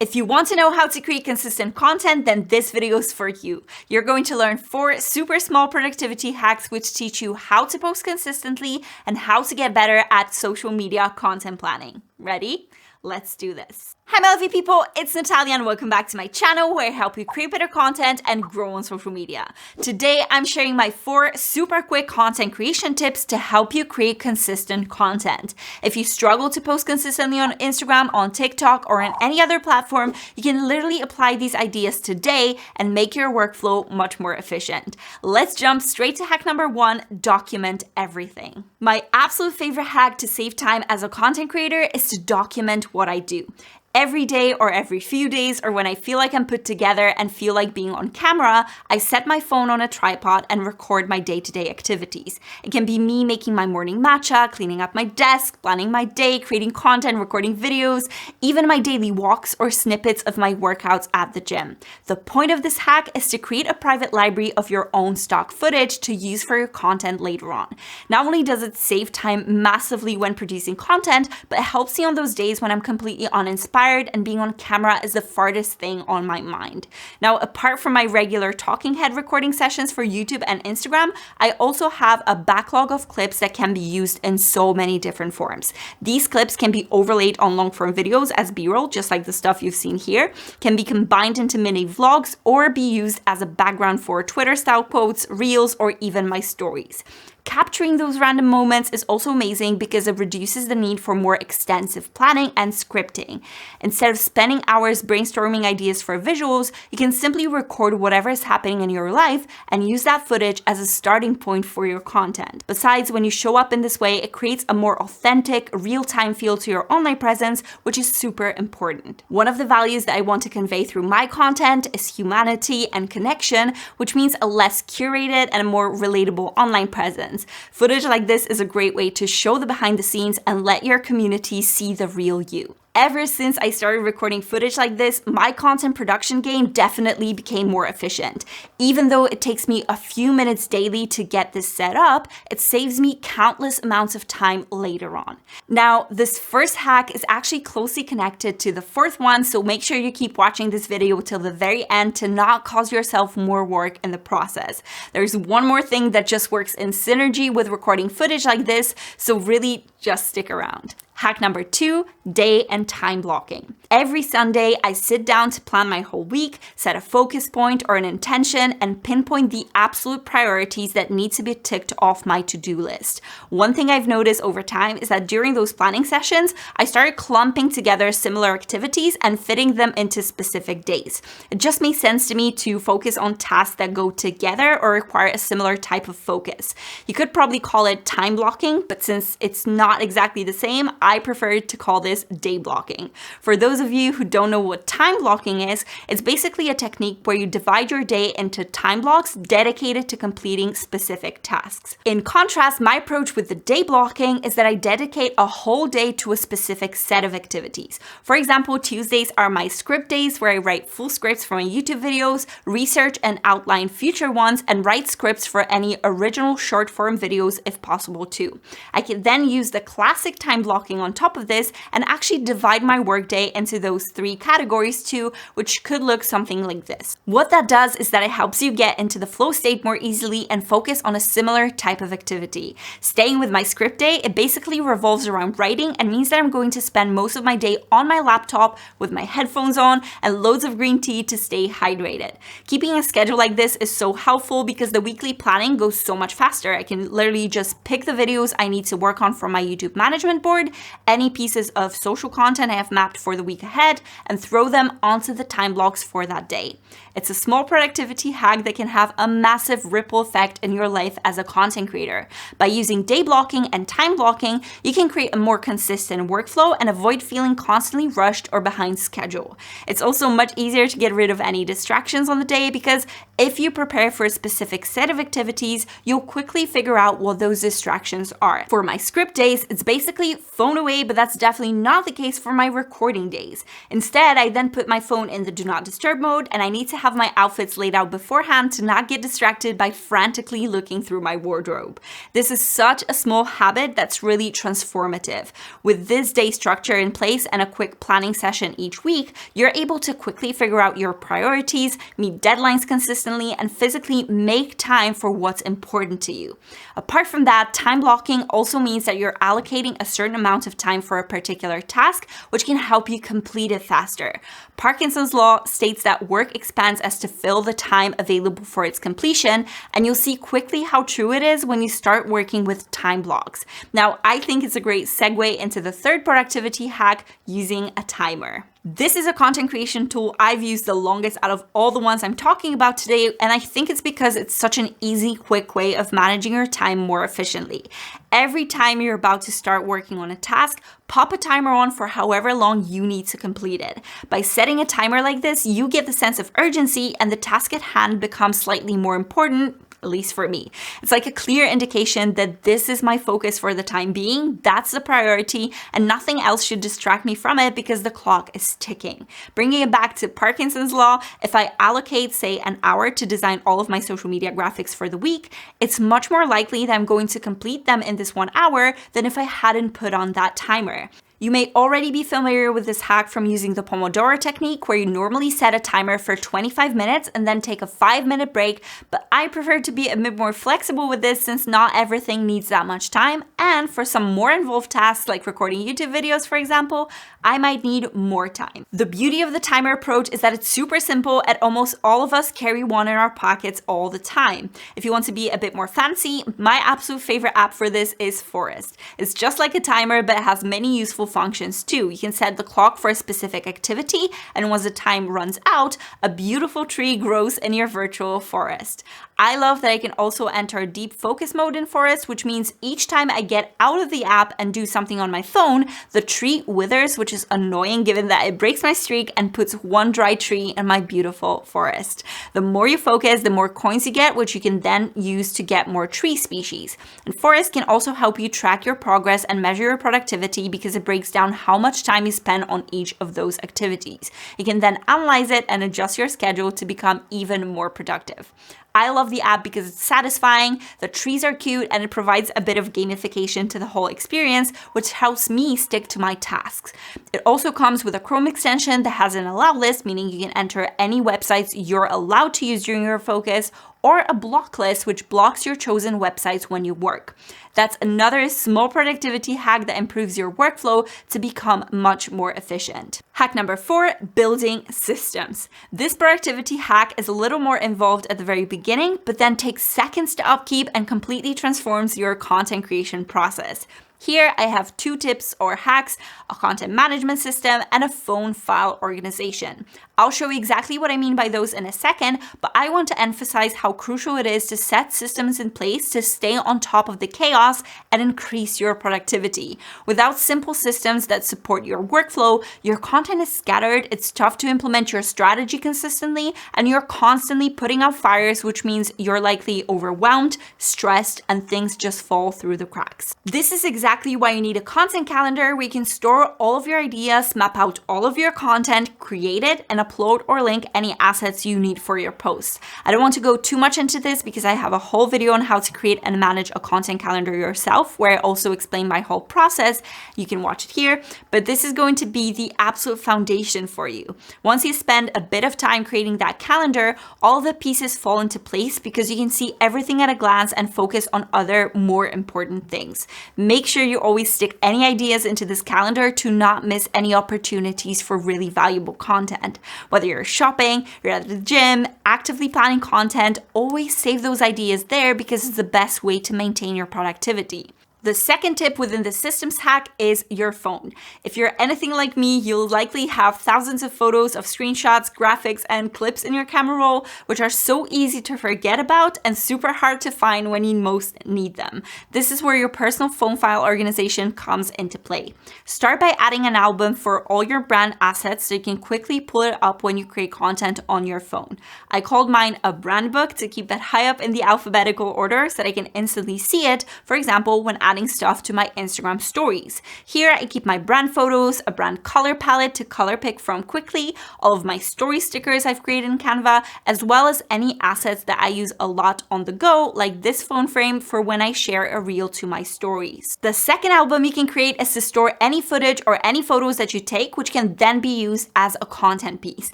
If you want to know how to create consistent content, then this video is for you. You're going to learn 4 super small productivity hacks which teach you how to post consistently and how to get better at social media content planning. Ready? Let's do this. Hi my lovely people, it's Natalia and welcome back to my channel where I help you create better content and grow on social media. Today I'm sharing my 4 super quick content creation tips to help you create consistent content. If you struggle to post consistently on Instagram, on TikTok, or on any other platform, you can literally apply these ideas today and make your workflow much more efficient. Let's jump straight to hack number 1, document everything. My absolute favorite hack to save time as a content creator is to document what I do. Every day or every few days, or when I feel like I'm put together and feel like being on camera, I set my phone on a tripod and record my day-to-day activities. It can be me making my morning matcha, cleaning up my desk, planning my day, creating content, recording videos, even my daily walks or snippets of my workouts at the gym. The point of this hack is to create a private library of your own stock footage to use for your content later on. Not only does it save time massively when producing content, but it helps me on those days when I'm completely uninspired and being on camera is the farthest thing on my mind. Now, apart from my regular talking head recording sessions for YouTube and Instagram, I also have a backlog of clips that can be used in so many different forms. These clips can be overlaid on long form videos as B-roll, just like the stuff you've seen here, can be combined into mini vlogs, or be used as a background for Twitter style quotes, reels, or even my stories. Capturing those random moments is also amazing because it reduces the need for more extensive planning and scripting. Instead of spending hours brainstorming ideas for visuals, you can simply record whatever is happening in your life and use that footage as a starting point for your content. Besides, when you show up in this way, it creates a more authentic, real-time feel to your online presence, which is super important. One of the values that I want to convey through my content is humanity and connection, which means a less curated and a more relatable online presence. Footage like this is a great way to show the behind the scenes and let your community see the real you. Ever since I started recording footage like this, my content production game definitely became more efficient. Even though it takes me a few minutes daily to get this set up, it saves me countless amounts of time later on. Now, this first hack is actually closely connected to the 4th one, so make sure you keep watching this video till the very end to not cause yourself more work in the process. There's one more thing that just works in synergy with recording footage like this, so really just stick around. Hack number 2, day and time blocking. Every Sunday, I sit down to plan my whole week, set a focus point or an intention, and pinpoint the absolute priorities that need to be ticked off my to-do list. One thing I've noticed over time is that during those planning sessions, I started clumping together similar activities and fitting them into specific days. It just made sense to me to focus on tasks that go together or require a similar type of focus. You could probably call it time blocking, but since it's not exactly the same, I prefer to call this day blocking. For those of you who don't know what time blocking is, it's basically a technique where you divide your day into time blocks dedicated to completing specific tasks. In contrast, my approach with the day blocking is that I dedicate a whole day to a specific set of activities. For example, Tuesdays are my script days where I write full scripts for my YouTube videos, research and outline future ones, and write scripts for any original short form videos if possible too. I can then use the classic time blocking on top of this and actually divide my workday into those 3 categories too, which could look something like this. What that does is that it helps you get into the flow state more easily and focus on a similar type of activity. Staying with my script day, it basically revolves around writing and means that I'm going to spend most of my day on my laptop with my headphones on and loads of green tea to stay hydrated. Keeping a schedule like this is so helpful because the weekly planning goes so much faster. I can literally just pick the videos I need to work on from my YouTube management board, any pieces of social content I have mapped for the week ahead, and throw them onto the time blocks for that day. It's a small productivity hack that can have a massive ripple effect in your life as a content creator. By using day blocking and time blocking, you can create a more consistent workflow and avoid feeling constantly rushed or behind schedule. It's also much easier to get rid of any distractions on the day because if you prepare for a specific set of activities, you'll quickly figure out what those distractions are. For my script days, days, it's basically phone away, but that's definitely not the case for my recording days. Instead, I then put my phone in the do not disturb mode, and I need to have my outfits laid out beforehand to not get distracted by frantically looking through my wardrobe. This is such a small habit that's really transformative. With this day structure in place and a quick planning session each week, you're able to quickly figure out your priorities, meet deadlines consistently, and physically make time for what's important to you. Apart from that, time blocking also means that you're allocating a certain amount of time for a particular task, which can help you complete it faster. Parkinson's law states that work expands as to fill the time available for its completion, and you'll see quickly how true it is when you start working with time blocks. Now, I think it's a great segue into the third productivity hack, using a timer. This is a content creation tool I've used the longest out of all the ones I'm talking about today, and I think it's because it's such an easy, quick way of managing your time more efficiently. Every time you're about to start working on a task, pop a timer on for however long you need to complete it. By setting a timer like this, you get the sense of urgency and the task at hand becomes slightly more important, at least for me. It's like a clear indication that this is my focus for the time being, that's the priority, and nothing else should distract me from it because the clock is ticking. Bringing it back to Parkinson's law, if I allocate, say, an hour to design all of my social media graphics for the week, it's much more likely that I'm going to complete them in this 1 hour than if I hadn't put on that timer. You may already be familiar with this hack from using the Pomodoro technique, where you normally set a timer for 25 minutes and then take a 5-minute break, but I prefer to be a bit more flexible with this since not everything needs that much time, and for some more involved tasks like recording YouTube videos, for example, I might need more time. The beauty of the timer approach is that it's super simple and almost all of us carry one in our pockets all the time. If you want to be a bit more fancy, my absolute favorite app for this is Forest. It's just like a timer, but it has many useful functions too. You can set the clock for a specific activity, and once the time runs out, a beautiful tree grows in your virtual forest. I love that I can also enter deep focus mode in Forest, which means each time I get out of the app and do something on my phone, the tree withers, which is annoying given that it breaks my streak and puts one dry tree in my beautiful forest. The more you focus, the more coins you get, which you can then use to get more tree species. And Forest can also help you track your progress and measure your productivity because it breaks down how much time you spend on each of those activities. You can then analyze it and adjust your schedule to become even more productive. I love the app because it's satisfying, the trees are cute, and it provides a bit of gamification to the whole experience, which helps me stick to my tasks. It also comes with a Chrome extension that has an allow list, meaning you can enter any websites you're allowed to use during your focus, or a block list, which blocks your chosen websites when you work. That's another small productivity hack that improves your workflow to become much more efficient. Hack number 4, building systems. This productivity hack is a little more involved at the very beginning, but then takes seconds to upkeep and completely transforms your content creation process. Here I have 2 tips or hacks, a content management system and a phone file organization. I'll show you exactly what I mean by those in a second, but I want to emphasize how crucial it is to set systems in place to stay on top of the chaos and increase your productivity. Without simple systems that support your workflow, your content is scattered, it's tough to implement your strategy consistently, and you're constantly putting out fires, which means you're likely overwhelmed, stressed, and things just fall through the cracks. This is exactly why you need a content calendar where you can store all of your ideas, map out all of your content, create it, and upload or link any assets you need for your posts. I don't want to go too much into this because I have a whole video on how to create and manage a content calendar yourself, where I also explain my whole process. You can watch it here, but this is going to be the absolute foundation for you. Once you spend a bit of time creating that calendar, all the pieces fall into place because you can see everything at a glance and focus on other more important things. Make sure you always stick any ideas into this calendar to not miss any opportunities for really valuable content. Whether you're shopping, you're at the gym, actively planning content, always save those ideas there because it's the best way to maintain your productivity. The second tip within the systems hack is your phone. If you're anything like me, you'll likely have thousands of photos of screenshots, graphics, and clips in your camera roll, which are so easy to forget about and super hard to find when you most need them. This is where your personal phone file organization comes into play. Start by adding an album for all your brand assets so you can quickly pull it up when you create content on your phone. I called mine a brand book to keep that high up in the alphabetical order so that I can instantly see it, for example, when adding adding stuff to my Instagram stories. Here I keep my brand photos, a brand color palette to color pick from quickly, all of my story stickers I've created in Canva, as well as any assets that I use a lot on the go, like this phone frame for when I share a reel to my stories. The second album you can create is to store any footage or any photos that you take, which can then be used as a content piece.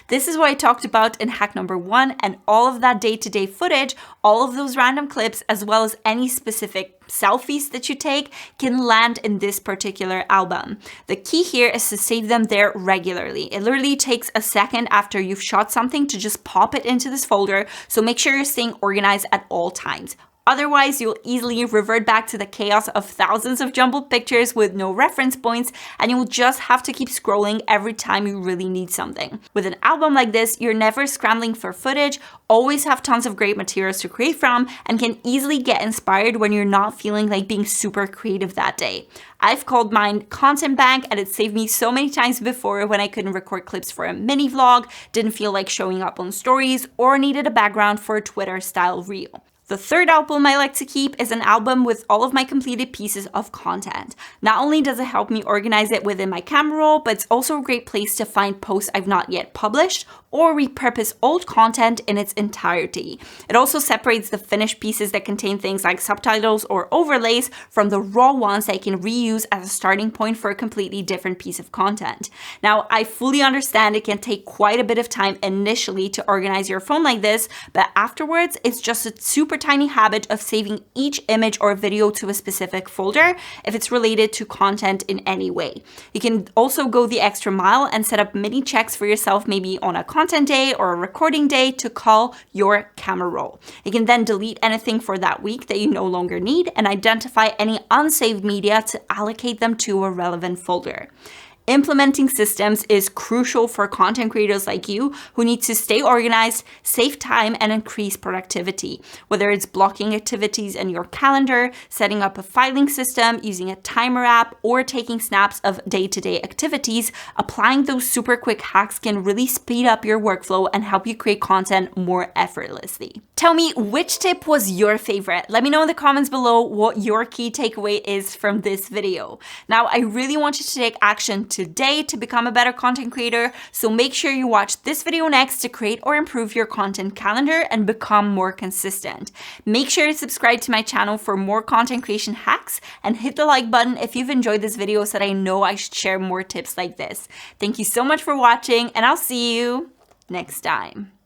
This is what I talked about in hack number 1, and all of that day-to-day footage, all of those random clips, as well as any specific selfies that you take can land in this particular album. The key here is to save them there regularly. It literally takes a second after you've shot something to just pop it into this folder, so make sure you're staying organized at all times. Otherwise, you'll easily revert back to the chaos of thousands of jumbled pictures with no reference points, and you'll just have to keep scrolling every time you really need something. With an album like this, you're never scrambling for footage, always have tons of great materials to create from, and can easily get inspired when you're not feeling like being super creative that day. I've called mine Content Bank, and it saved me so many times before when I couldn't record clips for a mini vlog, didn't feel like showing up on stories, or needed a background for a Twitter style reel. The third album I like to keep is an album with all of my completed pieces of content. Not only does it help me organize it within my camera roll, but it's also a great place to find posts I've not yet published or repurpose old content in its entirety. It also separates the finished pieces that contain things like subtitles or overlays from the raw ones that I can reuse as a starting point for a completely different piece of content. Now, I fully understand it can take quite a bit of time initially to organize your phone like this, but afterwards, it's just a super tiny habit of saving each image or video to a specific folder if it's related to content in any way. You can also go the extra mile and set up mini checks for yourself, maybe on a content day or a recording day, to call your camera roll. You can then delete anything for that week that you no longer need and identify any unsaved media to allocate them to a relevant folder. Implementing systems is crucial for content creators like you who need to stay organized, save time, and increase productivity. Whether it's blocking activities in your calendar, setting up a filing system, using a timer app, or taking snaps of day-to-day activities, applying those super quick hacks can really speed up your workflow and help you create content more effortlessly. Tell me, which tip was your favorite? Let me know in the comments below what your key takeaway is from this video. Now, I really want you to take action today to become a better content creator, so make sure you watch this video next to create or improve your content calendar and become more consistent. Make sure to subscribe to my channel for more content creation hacks and hit the like button if you've enjoyed this video so that I know I should share more tips like this. Thank you so much for watching, and I'll see you next time.